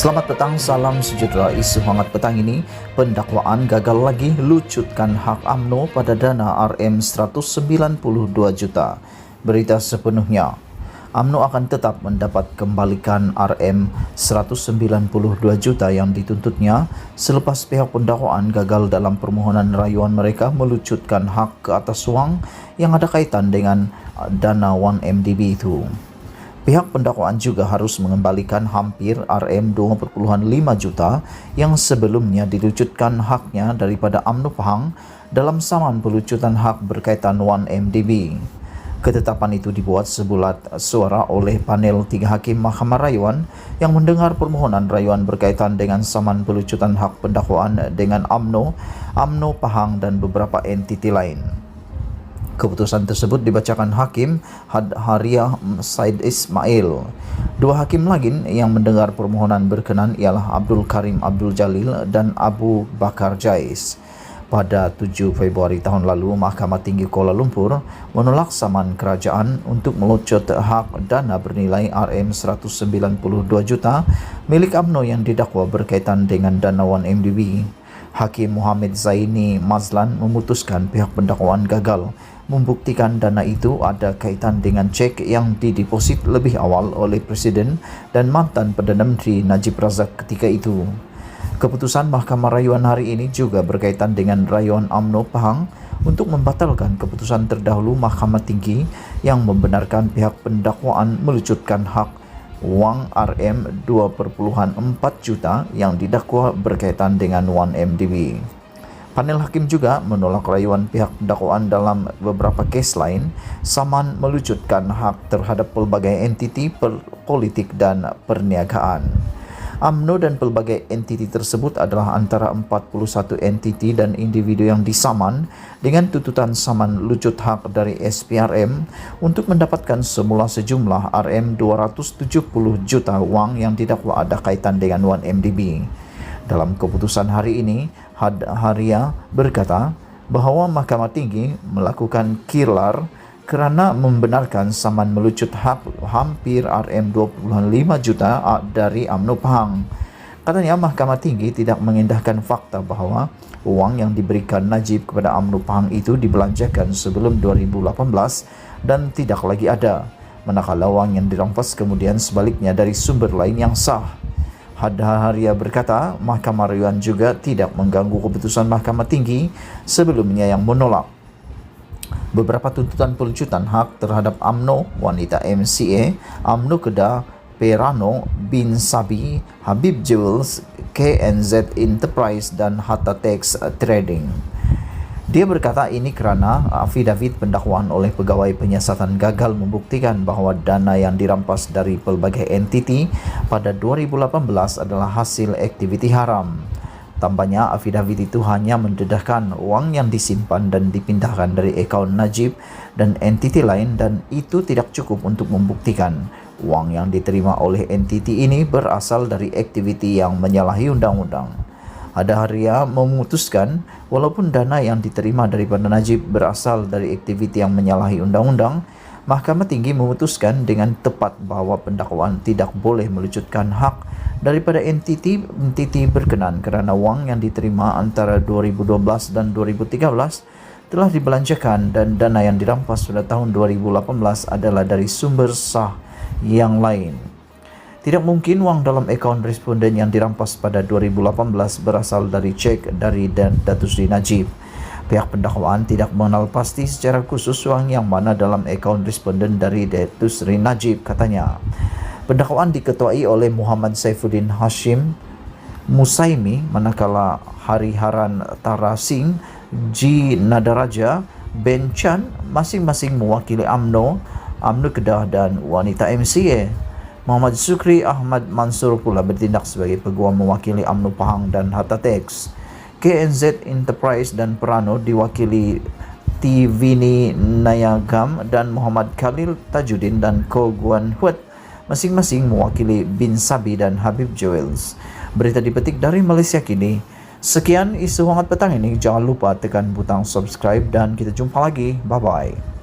Selamat petang, salam sejahtera. Isu hangat petang ini, pendakwaan gagal lagi lucutkan hak UMNO pada dana RM 192 juta. Berita sepenuhnya, UMNO akan tetap mendapat kembalikan RM 192 juta yang dituntutnya selepas pihak pendakwaan gagal dalam permohonan rayuan mereka melucutkan hak ke atas wang yang ada kaitan dengan dana 1MDB itu. Pihak pendakwaan juga harus mengembalikan hampir RM 2,5 juta yang sebelumnya dilucutkan haknya daripada UMNO Pahang dalam saman pelucutan hak berkaitan 1MDB. Ketetapan itu dibuat sebulat suara oleh panel 3 hakim Mahkamah Rayuan yang mendengar permohonan rayuan berkaitan dengan saman pelucutan hak pendakwaan dengan UMNO Pahang dan beberapa entiti lain. Keputusan tersebut dibacakan Hakim Hadhariyah Said Ismail. Dua hakim lagi yang mendengar permohonan berkenan ialah Abdul Karim Abdul Jalil dan Abu Bakar Jais. Pada 7 Februari tahun lalu, Mahkamah Tinggi Kuala Lumpur menolak saman kerajaan untuk melucut hak dana bernilai RM 192 juta milik UMNO yang didakwa berkaitan dengan dana 1MDB. Hakim Muhammad Zaini Mazlan memutuskan pihak pendakwaan gagal membuktikan dana itu ada kaitan dengan cek yang dideposit lebih awal oleh Presiden dan mantan Perdana Menteri Najib Razak ketika itu. Keputusan Mahkamah Rayuan hari ini juga berkaitan dengan rayuan UMNO Pahang untuk membatalkan keputusan terdahulu Mahkamah Tinggi yang membenarkan pihak pendakwaan melucutkan hak wang RM 2,4 juta yang didakwa berkaitan dengan 1MDB. Panel hakim juga menolak rayuan pihak dakwaan dalam beberapa kes lain saman melucutkan hak terhadap pelbagai entiti politik dan perniagaan. UMNO dan pelbagai entiti tersebut adalah antara 41 entiti dan individu yang disaman dengan tuntutan saman lucut hak dari SPRM untuk mendapatkan semula sejumlah RM 270 juta wang yang didakwa ada kaitan dengan 1MDB. Dalam keputusan hari ini, Hadhariyah berkata bahawa Mahkamah Tinggi melakukan kilar kerana membenarkan saman melucut hak hampir RM 25 juta dari UMNO Pahang. Katanya Mahkamah Tinggi tidak mengindahkan fakta bahawa wang yang diberikan Najib kepada UMNO Pahang itu dibelanjakan sebelum 2018 dan tidak lagi ada, manakala wang yang dirampas kemudian sebaliknya dari sumber lain yang sah. Hadhariyah berkata, Mahkamah Rayuan juga tidak mengganggu keputusan Mahkamah Tinggi sebelumnya yang menolak beberapa tuntutan pelucutan hak terhadap UMNO, Wanita MCA, UMNO Kedah, Perano, Bin Sabi, Habib Jewels, KNZ Enterprise dan Hatta Tax Trading. Dia berkata ini kerana afidavit pendakwaan oleh pegawai penyiasatan gagal membuktikan bahawa dana yang dirampas dari pelbagai entiti pada 2018 adalah hasil aktiviti haram. Tambahnya, afidavit itu hanya mendedahkan wang yang disimpan dan dipindahkan dari akaun Najib dan entiti lain dan itu tidak cukup untuk membuktikan wang yang diterima oleh entiti ini berasal dari aktiviti yang menyalahi undang-undang. Hadhariyah memutuskan walaupun dana yang diterima daripada Najib berasal dari aktiviti yang menyalahi undang-undang, Mahkamah Tinggi memutuskan dengan tepat bahawa pendakwaan tidak boleh melucutkan hak daripada entiti berkenan kerana wang yang diterima antara 2012 dan 2013 telah dibelanjakan dan dana yang dirampas pada tahun 2018 adalah dari sumber sah yang lain. Tidak mungkin wang dalam akaun responden yang dirampas pada 2018 berasal dari cek dari Datuk Seri Najib. Pihak pendakwaan tidak mengenal pasti secara khusus wang yang mana dalam akaun responden dari Datuk Seri Najib, katanya. Pendakwaan diketuai oleh Muhammad Saifuddin Hashim Musaimi, manakala Hariharan Tara Singh, G. Nadaraja, Ben Chan masing-masing mewakili UMNO Kedah dan Wanita MCA. Muhammad Sukri Ahmad Mansur pula bertindak sebagai peguam mewakili UMNO Pahang dan Hatta Tax. KNZ Enterprise dan Perano diwakili T. Vini Nayagam dan Muhammad Khalil Tajuddin dan Ko Guan Huat masing-masing mewakili Bin Sabi dan Habib Jewels. Berita dipetik dari Malaysia Kini. Sekian isu hangat petang ini. Jangan lupa tekan butang subscribe dan kita jumpa lagi. Bye-bye.